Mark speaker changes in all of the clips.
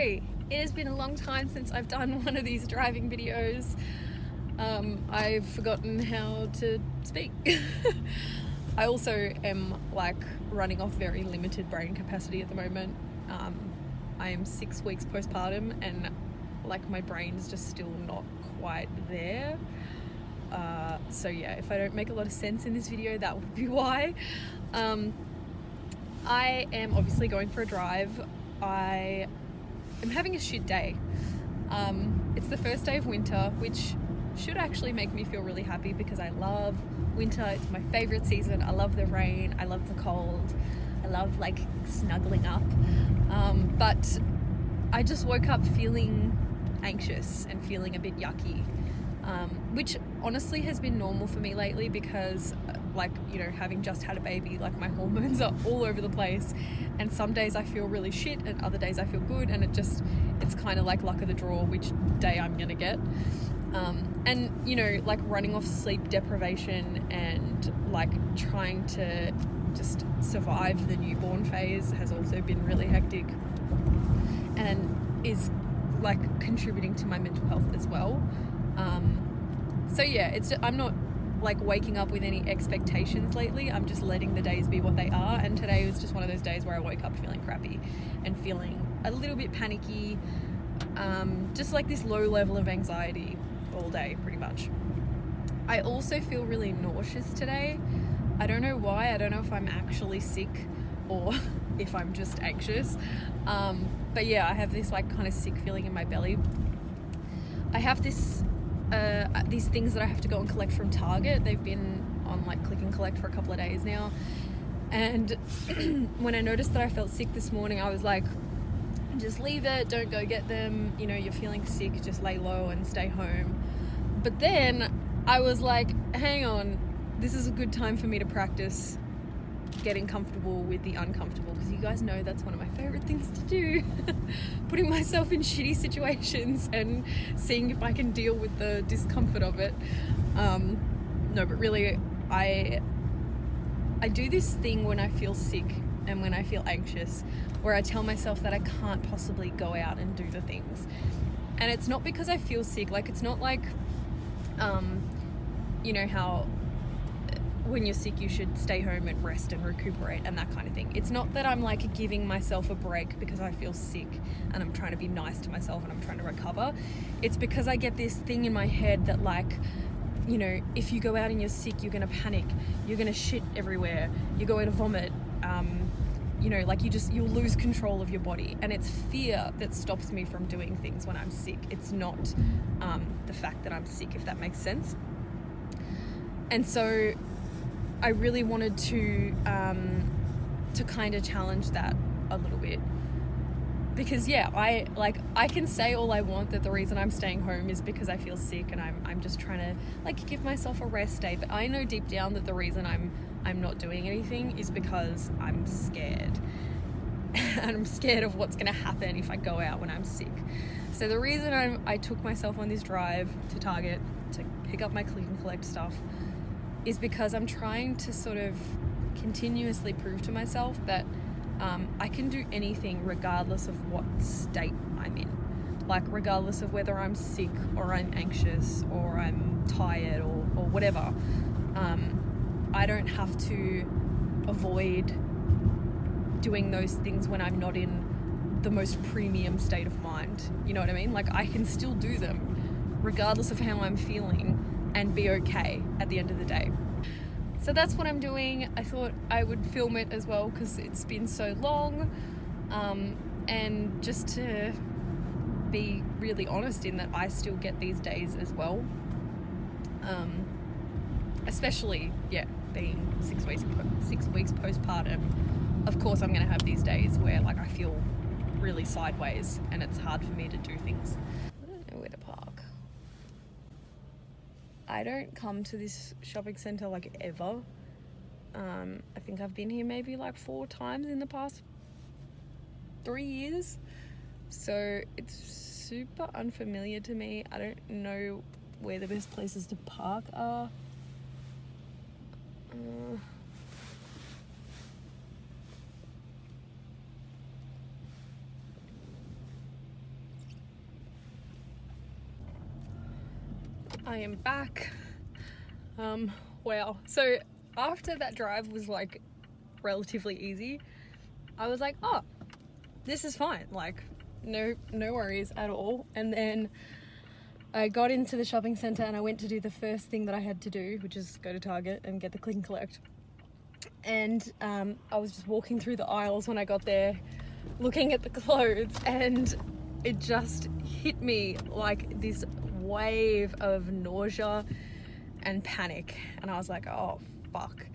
Speaker 1: Hey, it has been a long time since I've done one of these driving videos. I've forgotten how to speak. I also am running off very limited brain capacity at the moment. I am 6 weeks postpartum and my brain's just still not quite there. So yeah, if I don't make a lot of sense in this video, that would be why. I am obviously going for a drive. I am having a shit day. It's the first day of winter, which should actually make me feel really happy because I love winter. It's my favorite season. I love the rain. I love the cold. I love snuggling up. But I just woke up feeling anxious and feeling a bit yucky, which honestly has been normal for me lately because having just had a baby, my hormones are all over the place, and some days I feel really shit and other days I feel good, and it's kind of like luck of the draw which day I'm gonna get. And running off sleep deprivation and trying to just survive the newborn phase has also been really hectic and is contributing to my mental health as well. So yeah, I'm not waking up with any expectations lately. I'm just letting the days be what they are, and today was just one of those days where I woke up feeling crappy and feeling a little bit panicky, just this low level of anxiety all day pretty much. I also feel really nauseous today. I don't know why. I don't know if I'm actually sick or if I'm just anxious, but yeah, I have this kind of sick feeling in my belly. I have these things that I have to go and collect from Target. They've been on click and collect for a couple of days now, and when I noticed that I felt sick this morning, I was like, just leave it, don't go get them, you're feeling sick, just lay low and stay home. But then I was like, hang on, this is a good time for me to practice getting comfortable with the uncomfortable, because you guys know that's one of my favorite things to do. Putting myself in shitty situations and seeing if I can deal with the discomfort of it. No, but really, I do this thing when I feel sick and when I feel anxious, where I tell myself that I can't possibly go out and do the things. And it's not because I feel sick. It's not how when you're sick you should stay home and rest and recuperate and that kind of thing. It's not that I'm giving myself a break because I feel sick and I'm trying to be nice to myself and I'm trying to recover. It's because I get this thing in my head that if you go out and you're sick, you're gonna panic, you're gonna shit everywhere, you're going to vomit, you'll lose control of your body. And it's fear that stops me from doing things when I'm sick. It's not the fact that I'm sick, if that makes sense. And so I really wanted to kind of challenge that a little bit, because I can say all I want that the reason I'm staying home is because I feel sick and I'm just trying to give myself a rest day, but I know deep down that the reason I'm not doing anything is because I'm scared. And I'm scared of what's going to happen if I go out when I'm sick. So the reason I took myself on this drive to Target to pick up my click and collect stuff is because I'm trying to sort of continuously prove to myself that I can do anything regardless of what state I'm in. Regardless of whether I'm sick or I'm anxious or I'm tired or whatever. I don't have to avoid doing those things when I'm not in the most premium state of mind. You know what I mean? I can still do them regardless of how I'm feeling and be okay at the end of the day. So that's what I'm doing. I thought I would film it as well because it's been so long, and just to be really honest in that I still get these days as well, especially being 6 weeks postpartum. Of course I'm going to have these days where I feel really sideways and it's hard for me to do things. I don't know where to park. I don't come to this shopping centre ever. I think I've been here maybe 4 times in the past 3 years. So it's super unfamiliar to me. I don't know where the best places to park are. I am back. Wow. So after that drive was like relatively easy, I was like, oh, this is fine. Like, no worries at all. And then I got into the shopping centre and I went to do the first thing that I had to do, which is go to Target and get the click and collect. And I was just walking through the aisles when I got there, looking at the clothes, and it just hit me like this wave of nausea and panic. And I was like, oh, fuck.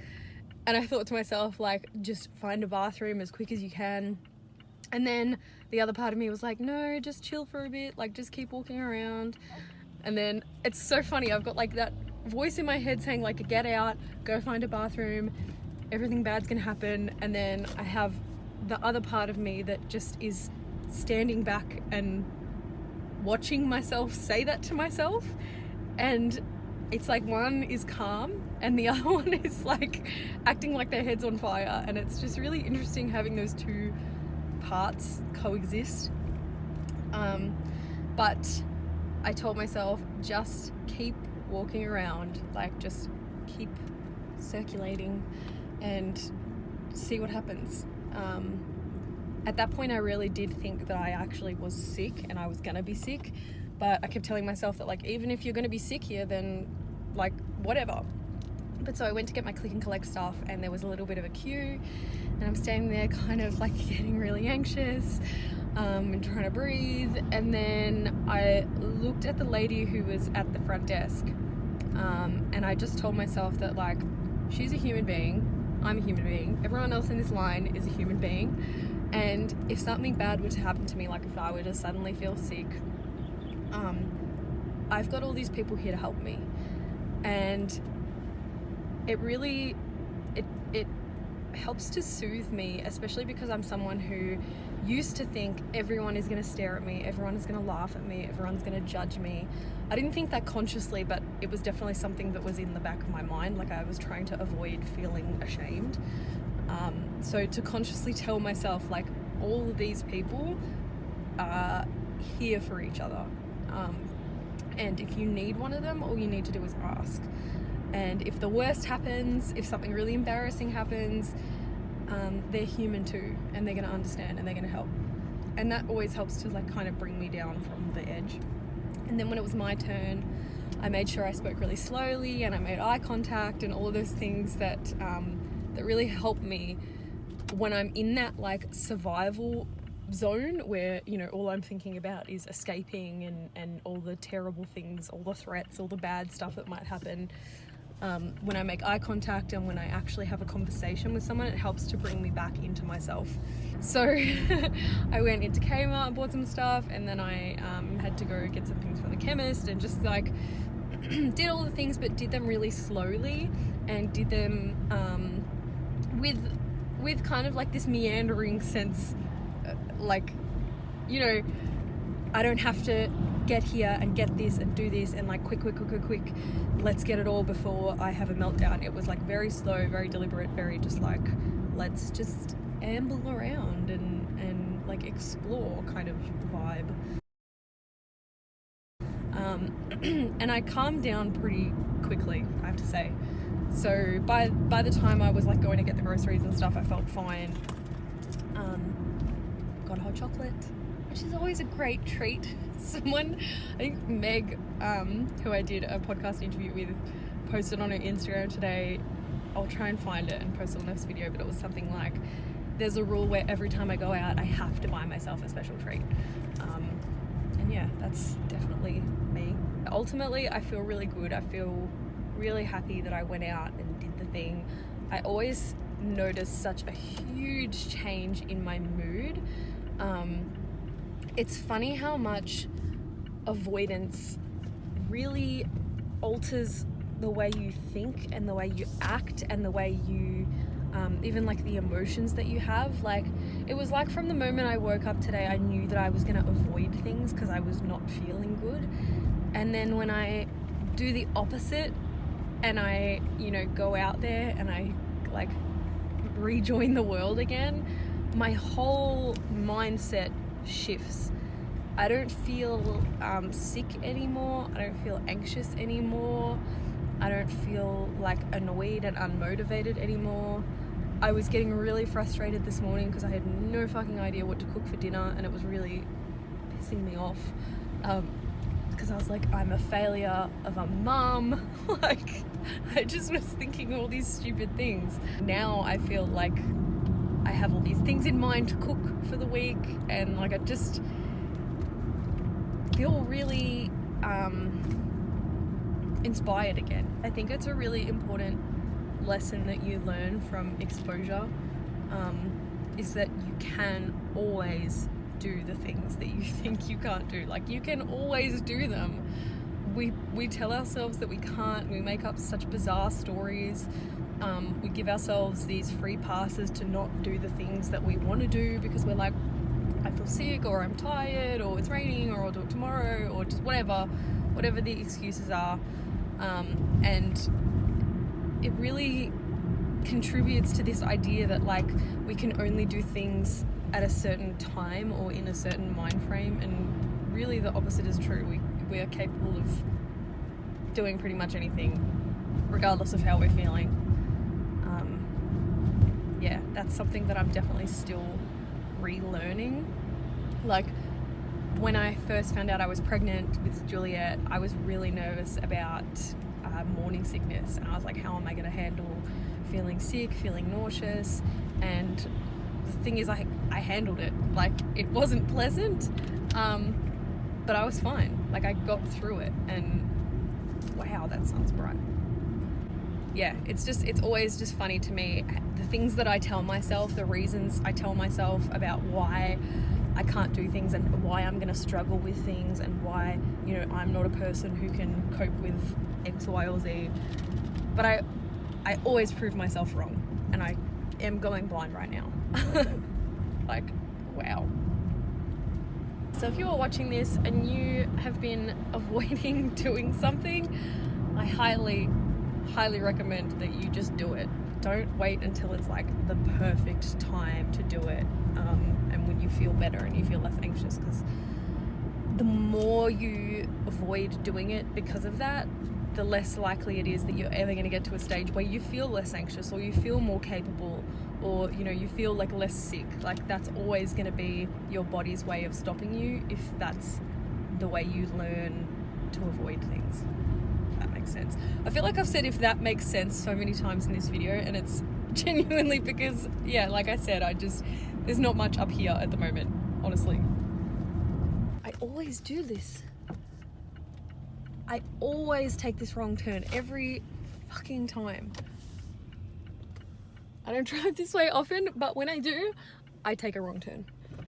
Speaker 1: And I thought to myself, like, just find a bathroom as quick as you can. And then the other part of me was like, no, just chill for a bit, like, just keep walking around. And then it's so funny, I've got like that voice in my head saying like, get out, go find a bathroom, everything bad's gonna happen. And then I have the other part of me that just is standing back and watching myself say that to myself. And it's like one is calm and the other one is like acting like their head's on fire. And it's just really interesting having those two parts coexist. But I told myself, just keep walking around, like just keep circulating and see what happens. At that point I really did think that I actually was sick and I was gonna be sick, but I kept telling myself that like, even if you're gonna be sick here, then like whatever. But so I went to get my click and collect stuff and there was a little bit of a queue and I'm standing there kind of like getting really anxious and trying to breathe. And then I looked at the lady who was at the front desk and I just told myself that like, she's a human being, I'm a human being, everyone else in this line is a human being, and if something bad were to happen to me, like if I were to suddenly feel sick, I've got all these people here to help me. And it really, it helps to soothe me, especially because I'm someone who used to think everyone is going to stare at me, everyone is going to laugh at me, everyone's going to judge me. I didn't think that consciously, but it was definitely something that was in the back of my mind, like I was trying to avoid feeling ashamed. So to consciously tell myself like, all of these people are here for each other, and if you need one of them, all you need to do is ask. And if the worst happens, if something really embarrassing happens, they're human too, and they're going to understand and they're going to help. And that always helps to like kind of bring me down from the edge. And then when it was my turn, I made sure I spoke really slowly and I made eye contact and all of those things that that really help me when I'm in that like survival zone where, you know, all I'm thinking about is escaping and all the terrible things, all the threats, all the bad stuff that might happen. When I make eye contact and when I actually have a conversation with someone, it helps to bring me back into myself. So I went into Kmart, bought some stuff, and then I had to go get some things from the chemist and just like did all the things, but did them really slowly and did them with kind of like this meandering sense, like, you know, I don't have to get here and get this and do this and like quick, let's get it all before I have a meltdown. It was like very slow, very deliberate, very just like, let's just amble around and like explore kind of vibe. And I calmed down pretty quickly, I have to say. So by the time I was like going to get the groceries and stuff, I felt fine. Got hot chocolate, which is always a great treat. Someone, I think Meg, who I did a podcast interview with, posted on her Instagram today. I'll try and find it and post it on this video, but it was something like, there's a rule where every time I go out, I have to buy myself a special treat. And yeah, that's definitely me. Ultimately, I feel really good. I feel really happy that I went out and did the thing. I always notice such a huge change in my mood. It's funny how much avoidance really alters the way you think and the way you act and the way you even like the emotions that you have. Like, it was like from the moment I woke up today, I knew that I was going to avoid things because I was not feeling good. And then when I do the opposite and I, you know, go out there and I like rejoin the world again, my whole mindset shifts. I don't feel sick anymore. I don't feel anxious anymore. I don't feel like annoyed and unmotivated anymore. I was getting really frustrated this morning because I had no fucking idea what to cook for dinner, and it was really pissing me off. Because I was like, I'm a failure of a mum. Like, I just was thinking all these stupid things. Now I feel like I have all these things in mind to cook for the week, and like I just feel really inspired again. I think it's a really important lesson that you learn from exposure, is that you can always do the things that you think you can't do. Like, you can always do them. We tell ourselves that we can't. We make up such bizarre stories. We give ourselves these free passes to not do the things that we want to do because we're like, I feel sick, or I'm tired, or it's raining, or I'll do it tomorrow, or just whatever the excuses are. And it really contributes to this idea that like we can only do things at a certain time or in a certain mind frame, and really the opposite is true. We are capable of doing pretty much anything regardless of how we're feeling. Yeah, that's something that I'm definitely still relearning. Like, when I first found out I was pregnant with Juliet, I was really nervous about morning sickness, and I was like, how am I going to handle feeling sick, feeling nauseous? And the thing is, I handled it. Like, it wasn't pleasant, but I was fine. Like, I got through it, and wow, that sounds bright. Yeah, it's always just funny to me, the things that I tell myself, the reasons I tell myself about why I can't do things and why I'm going to struggle with things, and why, you know, I'm not a person who can cope with X, Y, or Z. But I always prove myself wrong, and I am going blind right now. Like, wow. So if you are watching this and you have been avoiding doing something, I highly recommend that you just do it. Don't wait until it's like the perfect time to do it, and when you feel better and you feel less anxious, because the more you avoid doing it because of that, the less likely it is that you're ever going to get to a stage where you feel less anxious, or you feel more capable, or, you know, you feel like less sick. Like, that's always going to be your body's way of stopping you if that's the way you learn to avoid things. That makes sense. I feel like I've said if that makes sense so many times in this video, and it's genuinely because, yeah, like I said, there's not much up here at the moment, honestly. I always do this. I always take this wrong turn every fucking time. I don't drive this way often, but when I do, I take a wrong turn.